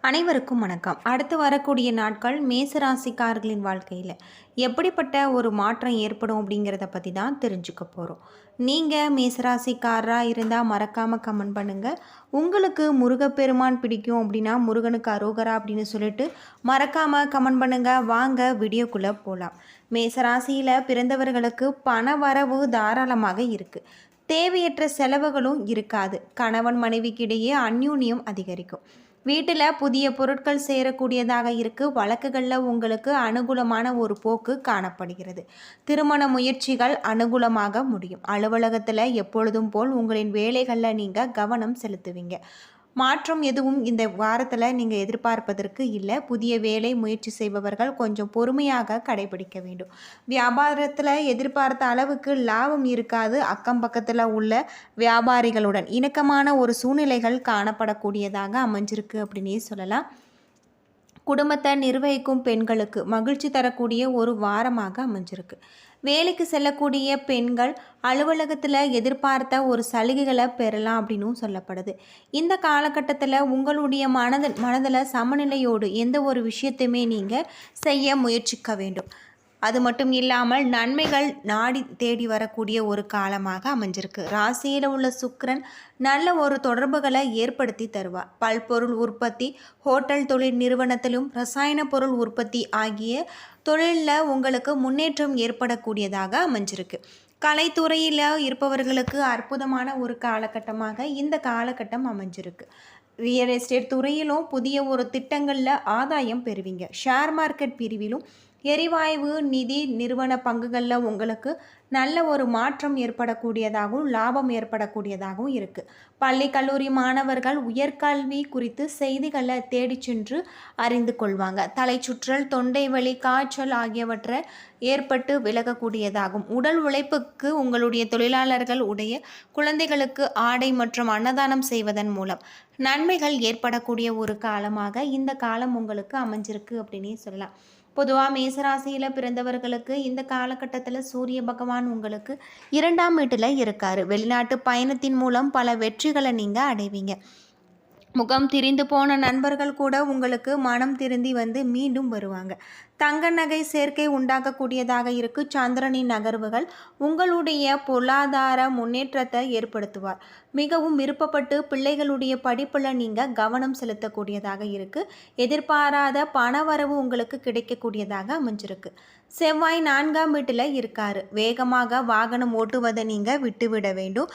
அனைவருக்கும் வணக்கம். அடுத்து வரக்கூடிய நாட்கள் மேசராசிக்காரர்களின் வாழ்க்கையில் எப்படிப்பட்ட ஒரு மாற்றம் ஏற்படும் அப்படிங்கிறத பற்றி தான் தெரிஞ்சுக்க போகிறோம். நீங்கள் மேசராசிக்காரராக இருந்தால் மறக்காமல் கமெண்ட் பண்ணுங்கள். உங்களுக்கு முருகப்பெருமான் பிடிக்கும் அப்படின்னா முருகனுக்கு அரோகரா அப்படின்னு சொல்லிட்டு மறக்காமல் கமெண்ட் பண்ணுங்கள். வாங்க வீடியோக்குள்ளே போகலாம். மேசராசியில் பிறந்தவர்களுக்கு பண வரவு தாராளமாக இருக்குது. தேவையற்ற செலவுகளும் இருக்காது. கணவன் மனைவிக்கிடையே அந்யூன்யம் அதிகரிக்கும். வீட்டில் புதிய பொருட்கள் சேரக்கூடியதாக இருக்குது. வழக்குகளில் உங்களுக்கு அனுகூலமான ஒரு போக்கு காணப்படுகிறது. திருமண முயற்சிகள் அனுகூலமாக முடியும். அலுவலகத்தில் எப்பொழுதும் போல் உங்களின் வேலைகளில் நீங்கள் கவனம் செலுத்துவீங்க. மாற்றம் எதுவும் இந்த வாரத்தில் நீங்கள் எதிர்பார்ப்பதற்கு இல்லை. புதிய வேலை முயற்சி செய்பவர்கள் கொஞ்சம் பொறுமையாக கடைபிடிக்க வேண்டும். வியாபாரத்தில் எதிர்பார்த்த அளவுக்கு லாபம் இருக்காது. அக்கம் பக்கத்தில் உள்ள வியாபாரிகளுடன் இணக்கமான ஒரு சூழ்நிலைகள் காணப்படக்கூடியதாக அமைஞ்சிருக்கு அப்படின்னே சொல்லலாம். குடும்பத்தை நிர்வகிக்கும் பெண்களுக்கு மகிழ்ச்சி தரக்கூடிய ஒரு வாரமாக அமைஞ்சிருக்கு. வேலைக்கு செல்லக்கூடிய பெண்கள் அலுவலகத்தில் எதிர்பார்த்த ஒரு சலுகைகளை பெறலாம் அப்படின்னும் சொல்லப்படுது. இந்த காலகட்டத்தில் உங்களுடைய மனதில் சமநிலையோடு எந்த ஒரு விஷயத்தையுமே நீங்கள் செய்ய முயற்சிக்க வேண்டும். அது மட்டும் இல்லாமல் நன்மைகள் நாடி தேடி வரக்கூடிய ஒரு காலமாக அமைஞ்சிருக்கு. ராசியில் உள்ள சுக்கிரன் நல்ல ஒரு தொடர்புகளை ஏற்படுத்தி தருவார். பல்பொருள் உற்பத்தி, ஹோட்டல் தொழில் நிறுவனத்திலும் ரசாயன பொருள் உற்பத்தி ஆகிய தொழிலில் உங்களுக்கு முன்னேற்றம் ஏற்படக்கூடியதாக அமைஞ்சிருக்கு. கலைத்துறையில் இருப்பவர்களுக்கு அற்புதமான ஒரு காலகட்டமாக இந்த காலகட்டம் அமைஞ்சிருக்கு. ரியல் எஸ்டேட் துறையிலும் புதிய ஒரு திட்டங்களில் ஆதாயம் பெறுவீங்க. ஷேர் மார்க்கெட் பிரிவிலும் எரிவாயு நிதி நிறுவன பங்குகளில் உங்களுக்கு நல்ல ஒரு மாற்றம் ஏற்படக்கூடியதாகவும் லாபம் ஏற்படக்கூடியதாகவும் இருக்குது. பள்ளி கல்லூரி மாணவர்கள் உயர்கல்வி குறித்து செய்திகளை தேடி சென்று அறிந்து கொள்வாங்க. தலைச்சுற்றல், தொண்டை வலி, காய்ச்சல் ஆகியவற்றை ஏற்பட்டு விலகக்கூடியதாகும். உடல் உழைப்புக்கு உங்களுடைய தொழிலாளர்கள் உடைய குழந்தைகளுக்கு ஆடை மற்றும் அன்னதானம் செய்வதன் மூலம் நன்மைகள் ஏற்படக்கூடிய ஒரு காலமாக இந்த காலம் உங்களுக்கு அமைஞ்சிருக்கு அப்படின்னே சொல்லலாம். பொதுவாக மேசராசியில் பிறந்தவர்களுக்கு இந்த காலகட்டத்தில் சூரிய பகவான் உங்களுக்கு 2ஆம் வீட்டில் இருக்கார். வெளிநாட்டு பயணத்தின் மூலம் பல வெற்றிகளை நீங்கள் அடைவீங்க. முகம் திரிந்து போன நண்பர்கள் கூட உங்களுக்கு மனம் திருந்தி வந்து மீண்டும் வருவாங்க. தங்க நகை சேர்க்கை உண்டாக்கக்கூடியதாக இருக்குது. சந்திரனின் நகர்வுகள் உங்களுடைய பொருளாதார முன்னேற்றத்தை ஏற்படுத்துவார். மிகவும் விருப்பப்பட்டு பிள்ளைகளுடைய படிப்பில் நீங்கள் கவனம் செலுத்தக்கூடியதாக இருக்குது. எதிர்பாராத பணவரவு உங்களுக்கு கிடைக்கக்கூடியதாக அமைஞ்சிருக்கு. செவ்வாய் 4ஆம் வீட்டில் இருக்கார். வேகமாக வாகனம் ஓட்டுவதை நீங்கள் விட்டுவிட வேண்டும்.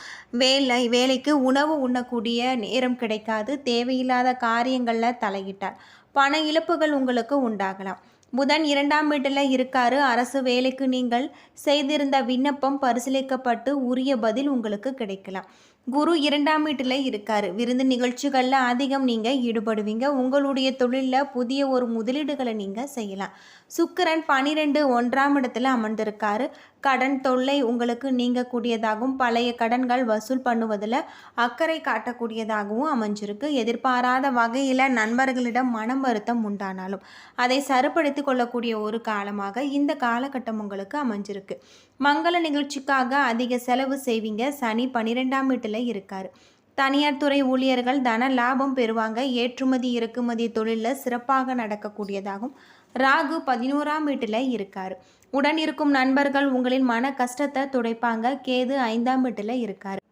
வேலைக்கு உணவு உண்ணக்கூடிய நேரம் கிடைக்காது. தேவையில்லாத காரியங்களில் தலையிட்டார் பண இழப்புகள் உங்களுக்கு உண்டாகலாம். புதன் 2ஆம் வீட்டில் இருக்காரு. அரசு வேலைக்கு நீங்கள் செய்திருந்த விண்ணப்பம் பரிசீலிக்கப்பட்டு உரிய பதில் உங்களுக்கு கிடைக்கலாம். குரு 2ஆம் வீட்டில் இருக்காரு. விருந்து நிகழ்ச்சிகளில் அதிகம் நீங்கள் ஈடுபடுவீங்க. உங்களுடைய தொழிலில் புதிய ஒரு முதலீடுகளை நீங்கள் செய்யலாம். சுக்கிரன் 12 1ஆம் இடத்துல அமர்ந்திருக்காரு. கடன் தொல்லை உங்களுக்கு நீங்கக்கூடியதாகவும் பழைய கடன்கள் வசூல் பண்ணுவதில் அக்கறை காட்டக்கூடியதாகவும் அமைஞ்சிருக்கு. எதிர்பாராத வகையில் நண்பர்களிடம் மனம் வருத்தம் உண்டானாலும் அதை சரிப்படுத்தி கொள்ளக்கூடிய ஒரு காலமாக இந்த காலகட்டம் உங்களுக்கு அமைஞ்சிருக்கு. மங்கள நிகழ்ச்சிக்காக அதிக செலவு செய்வீங்க. சனி 12ஆம் வீட்டில் இருக்கார். தனியார் துறை ஊழியர்கள் தன லாபம் பெறுவாங்க. ஏற்றுமதி இறக்குமதி தொழிலில் சிறப்பாக நடக்கக்கூடியதாகும். ராகு 11ஆம் வீட்டில் இருக்கார். உடன் இருக்கும் நண்பர்கள் உங்களின் மன கஷ்டத்தை துடைப்பாங்க. கேது 5ஆம் வீட்டில் இருக்கார்.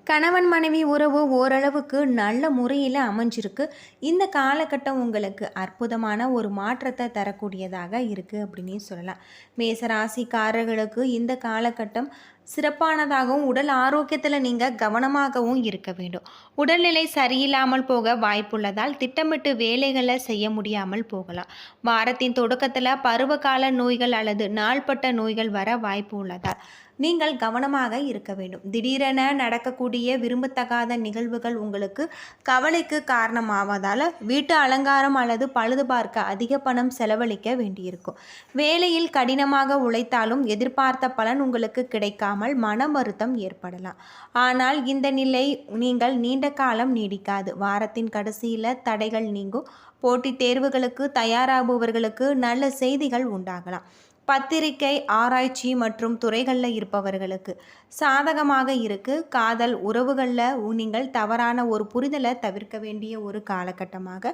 கணவன் மனைவி உறவு ஓரளவுக்கு நல்ல முறையில் அமைஞ்சிருக்கு. இந்த காலகட்டம் உங்களுக்கு அற்புதமான ஒரு மாற்றத்தை தரக்கூடியதாக இருக்குது அப்படின்னே சொல்லலாம். மேசராசிக்காரர்களுக்கு இந்த காலகட்டம் சிறப்பானதாகவும் உடல் ஆரோக்கியத்தில் நீங்கள் கவனமாகவும் இருக்க வேண்டும். உடல்நிலை சரியில்லாமல் போக வாய்ப்புள்ளதால் திட்டமிட்டு வேலைகளை செய்ய முடியாமல் போகலாம். வாரத்தின் தொடக்கத்தில் பருவகால நோய்கள் அல்லது நாள்பட்ட நோய்கள் வர வாய்ப்பு உள்ளதால் நீங்கள் கவனமாக இருக்க வேண்டும். திடீரென நடக்கக்கூடிய விரும்பத்தகாத நிகழ்வுகள் உங்களுக்கு கவலைக்கு காரணமாவதால் வீட்டு அலங்காரம் அல்லது பழுது பார்க்க அதிக பணம் செலவழிக்க வேண்டியிருக்கும். வேலையில் கடினமாக உழைத்தாலும் எதிர்பார்த்த பலன் உங்களுக்கு கிடைக்காமல் மன வருத்தம் ஏற்படலாம். ஆனால் இந்த நிலை நீங்கள் நீண்ட காலம் நீடிக்காது. வாரத்தின் கடைசியில் தடைகள் நீங்கும். போட்டித் தேர்வுகளுக்கு தயாராகுபவர்களுக்கு நல்ல செய்திகள் உண்டாகலாம். பத்திரிகை, ஆராய்ச்சி மற்றும் துறைகளில் இருப்பவர்களுக்கு சாதகமாக இருக்குது. காதல் உறவுகளில் நீங்கள் தவறான ஒரு புரிதலை தவிர்க்க வேண்டிய ஒரு காலகட்டமாக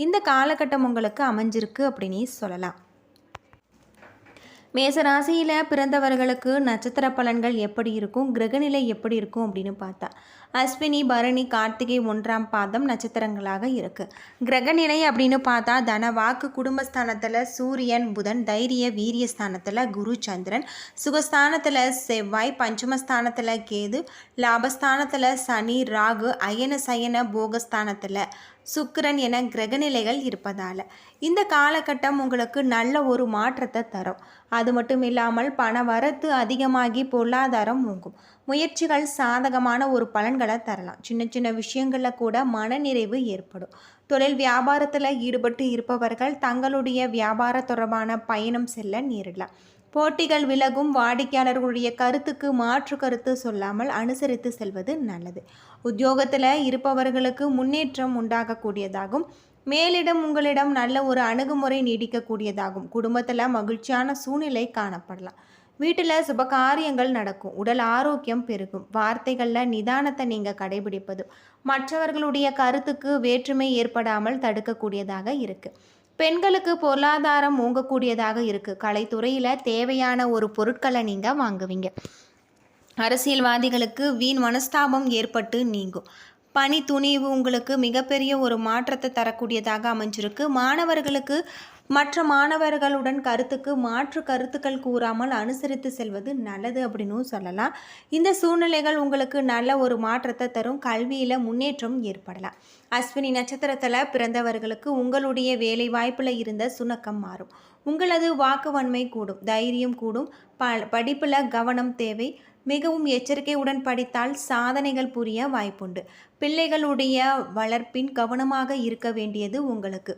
இந்த காலகட்டம் உங்களுக்கு அமைஞ்சிருக்கு அப்படின்னு சொல்லலாம். மேசராசியில் பிறந்தவர்களுக்கு நட்சத்திர பலன்கள் எப்படி இருக்கும், கிரகநிலை எப்படி இருக்கும் அப்படின்னு பார்த்தா அஸ்வினி, பரணி, கார்த்திகை 1ஆம் பாதம் நட்சத்திரங்களாக இருக்குது. கிரகநிலை அப்படின்னு பார்த்தா தனவாக்கு குடும்பஸ்தானத்தில் சூரியன், புதன், தைரிய வீரிய ஸ்தானத்தில் குரு, சந்திரன், சுகஸ்தானத்தில் செவ்வாய், பஞ்சமஸ்தானத்தில் கேது, லாபஸ்தானத்தில் சனி, ராகு, அயன சயன போகஸ்தானத்தில் சுக்கிரன் என கிரகநிலைகள் இருப்பதால் இந்த காலகட்டம் உங்களுக்கு நல்ல ஒரு மாற்றத்தை தரும். அது மட்டும் இல்லாமல் பண வரத்து அதிகமாகி பொருளாதாரம் ஓங்கும். முயற்சிகள் சாதகமான ஒரு பலன்களை தரலாம். சின்ன சின்ன விஷயங்களில் கூட மனநிறைவு ஏற்படும். தொழில் வியாபாரத்தில் ஈடுபட்டு இருப்பவர்கள் தங்களுடைய வியாபார தொடர்பான பயணம் செல்ல நேரிடலாம். போட்டிகள் விலகும். வாடிக்கையாளர்களுடைய கருத்துக்கு மாற்று கருத்து சொல்லாமல் அனுசரித்து செல்வது நல்லது. உத்தியோகத்தில் இருப்பவர்களுக்கு முன்னேற்றம் உண்டாகக்கூடியதாகும். மேலிடம் உங்களிடம் நல்ல ஒரு அணுகுமுறை நீடிக்கக்கூடியதாகும். குடும்பத்தில் மகிழ்ச்சியான சூழ்நிலை காணப்படலாம். வீட்டில் சுப காரியங்கள் நடக்கும். உடல் ஆரோக்கியம் பெருகும். வார்த்தைகளில் நிதானத்தை நீங்கள் கடைபிடிப்பது மற்றவர்களுடைய கருத்துக்கு வேற்றுமை ஏற்படாமல் தடுக்கக்கூடியதாக இருக்குது. பெண்களுக்கு பொருளாதாரம் ஓங்கக்கூடியதாக இருக்குது. கலைத்துறையில் தேவையான ஒரு பொருட்களை நீங்கள் வாங்குவீங்க. அரசியல்வாதிகளுக்கு வீண் மனஸ்தாபம் ஏற்பட்டு நீங்கும். பணி துணிவு உங்களுக்கு மிகப்பெரிய ஒரு மாற்றத்தை தரக்கூடியதாக அமைஞ்சிருக்கு. மாணவர்களுக்கு மற்ற மாணவர்களுடன் கருத்துக்கு மாற்று கருத்துக்கள் கூறாமல் அனுசரித்து செல்வது நல்லது அப்படின்னு சொல்லலாம். இந்த சூழ்நிலைகள் உங்களுக்கு நல்ல ஒரு மாற்றத்தை தரும். கல்வியில் முன்னேற்றம் ஏற்படலாம். அஸ்வினி நட்சத்திரத்தில் பிறந்தவர்களுக்கு உங்களுடைய வேலை வாய்ப்பில் இருந்த சுணக்கம் மாறும். உங்களது வாக்குவன்மை கூடும். தைரியம் கூடும். படிப்பில் கவனம் தேவை. மிகவும் எச்சரிக்கையுடன் படித்தால் சாதனைகள் புரிய வாய்ப்புண்டு. பிள்ளைகளுடைய வளர்ப்பின் கவனமாக இருக்க வேண்டியது உங்களுக்கு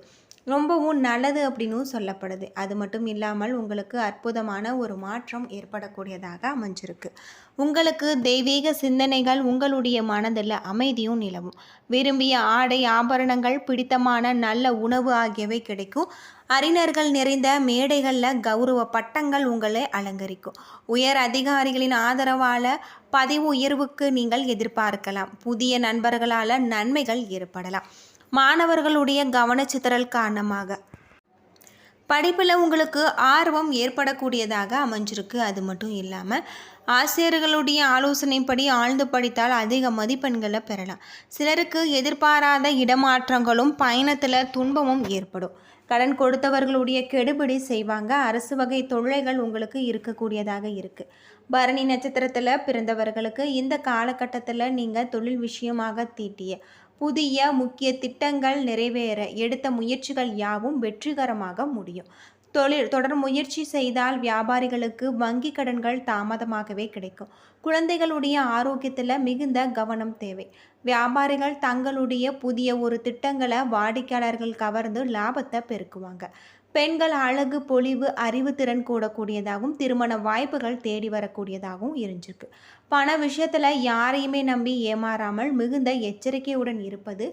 ரொம்பவும் நல்லது அப்படின்னு சொல்லப்படுது. அது மட்டும் இல்லாமல் உங்களுக்கு அற்புதமான ஒரு மாற்றம் ஏற்படக்கூடியதாக அமைஞ்சிருக்கு. உங்களுக்கு தெய்வீக சிந்தனைகள் உங்களுடைய மனதில் அமைதியும் நிலவும். விரும்பிய ஆடை ஆபரணங்கள், பிடித்தமான நல்ல உணவு ஆகியவை கிடைக்கும். அறிஞர்கள் நிறைந்த மேடைகளில் கௌரவ பட்டங்கள் உங்களை அலங்கரிக்கும். உயர் அதிகாரிகளின் ஆதரவால் பதவி உயர்வுக்கு நீங்கள் எதிர்பார்க்கலாம். புதிய நண்பர்களால் நன்மைகள் ஏற்படலாம். மாணவர்களுடைய கவனச்சிதறல் காரணமாக படிப்பில் உங்களுக்கு ஆர்வம் ஏற்படக்கூடியதாக அமைஞ்சிருக்கு. அது மட்டும் இல்லாமல் ஆசிரியர்களுடைய ஆலோசனைப்படி ஆழ்ந்து படித்தால் அதிக மதிப்பெண்களை பெறலாம். சிலருக்கு எதிர்பாராத இடமாற்றங்களும் பயணத்தில் துன்பமும் ஏற்படும். கடன் கொடுத்தவர்களுடைய கெடுபிடி செய்வாங்க. அரசு வகை தொல்லைகள் உங்களுக்கு இருக்கக்கூடியதாக இருக்குது. பரணி நட்சத்திரத்தில் பிறந்தவர்களுக்கு இந்த காலகட்டத்தில் நீங்கள் தொழில் விஷயமாக தீட்டிய புதிய முக்கிய திட்டங்கள் நிறைவேற எடுத்த முயற்சிகள் யாவும் வெற்றிகரமாக முடியும். தொடர் முயற்சி செய்தால் வியாபாரிகளுக்கு வங்கி கடன்கள் தாமதமாகவே கிடைக்கும். குழந்தைகளுடைய ஆரோக்கியத்தில் மிகுந்த கவனம் தேவை. வியாபாரிகள் தங்களுடைய புதிய ஒரு திட்டங்களை வாடிக்கையாளர்கள் கவர்ந்து லாபத்தை பெருக்குவாங்க. பெண்கள் அழகு, பொலிவு, அறிவுத்திறன் கூடக்கூடியதாகவும் திருமண வாய்ப்புகள் தேடி வரக்கூடியதாகவும் இருந்திருக்கு. பண விஷயத்தில் யாரையுமே நம்பி ஏமாறாமல் மிகுந்த எச்சரிக்கையுடன் இருப்பது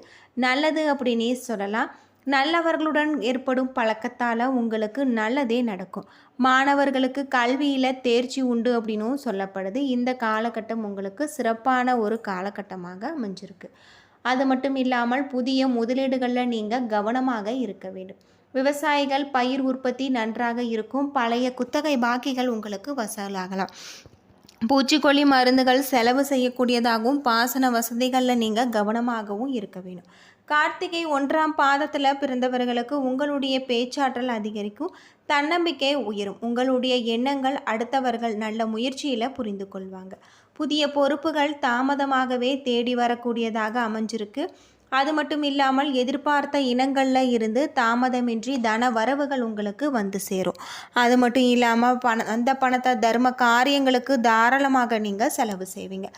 நல்லது அப்படின்னே சொல்லலாம். நல்லவர்களுடன் ஏற்படும் பழக்கத்தால் உங்களுக்கு நல்லதே நடக்கும். மாணவர்களுக்கு கல்வியில் தேர்ச்சி உண்டு அப்படின்னும் சொல்லப்படுது. இந்த காலகட்டம் உங்களுக்கு சிறப்பான ஒரு காலகட்டமாக அமைஞ்சிருக்கு. அது மட்டும் இல்லாமல் புதிய முதலீடுகளில் நீங்கள் கவனமாக இருக்க வேண்டும். விவசாயிகள் பயிர் உற்பத்தி நன்றாக இருக்கும். பழைய குத்தகை பாக்கிகள் உங்களுக்கு வசூலாகலாம். பூச்சிக்கொல்லி மருந்துகள் செலவு செய்யக்கூடியதாகவும் பாசன வசதிகளில் நீங்கள் கவனமாகவும் இருக்க வேணும். கார்த்திகை 1ஆம் பாதத்தில் பிறந்தவர்களுக்கு உங்களுடைய பேச்சாற்றல் அதிகரிக்கும். தன்னம்பிக்கை உயரும். உங்களுடைய எண்ணங்கள் அடுத்தவர்கள் நல்ல முயற்சியில் புரிந்து கொள்வாங்க. புதிய பொறுப்புகள் தாமதமாகவே தேடி வரக்கூடியதாக அமைஞ்சிருக்கு. அது மட்டும் இல்லாமல் எதிர்பார்த்த இனங்களில் இருந்து தாமதமின்றி தன வரவுகள் உங்களுக்கு வந்து சேரும். அது மட்டும் இல்லாமல் அந்த பணத்தை தர்ம காரியங்களுக்கு தாராளமாக நீங்கள் செலவு செய்வீங்க.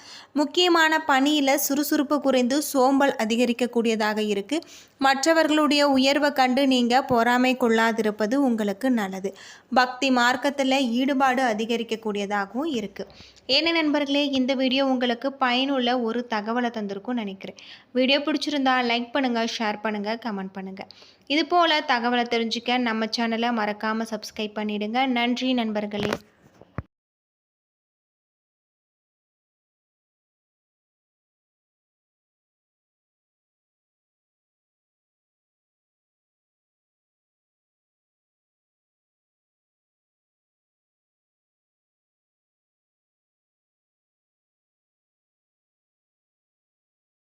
முக்கியமான பணியில் சுறுசுறுப்பு குறைந்து சோம்பல் அதிகரிக்கக்கூடியதாக இருக்குது. மற்றவர்களுடைய உயர்வை கண்டு நீங்கள் பொறாமை கொள்ளாதிருப்பது உங்களுக்கு நல்லது. பக்தி மார்க்கத்தில் ஈடுபாடு அதிகரிக்கக்கூடியதாகவும் இருக்குது. என்ன நண்பர்களே, இந்த வீடியோ உங்களுக்கு பயனுள்ள ஒரு தகவலை தந்திருக்கும்னு நினைக்கிறேன். வீடியோ பிடிச்சிருந்தா லைக் பண்ணுங்கள், ஷேர் பண்ணுங்கள், கமெண்ட் பண்ணுங்கள். இது போல் தகவலை தெரிஞ்சுக்க நம்ம சேனலை மறக்காமல் சப்ஸ்கிரைப் பண்ணிவிடுங்க. நன்றி நண்பர்களே.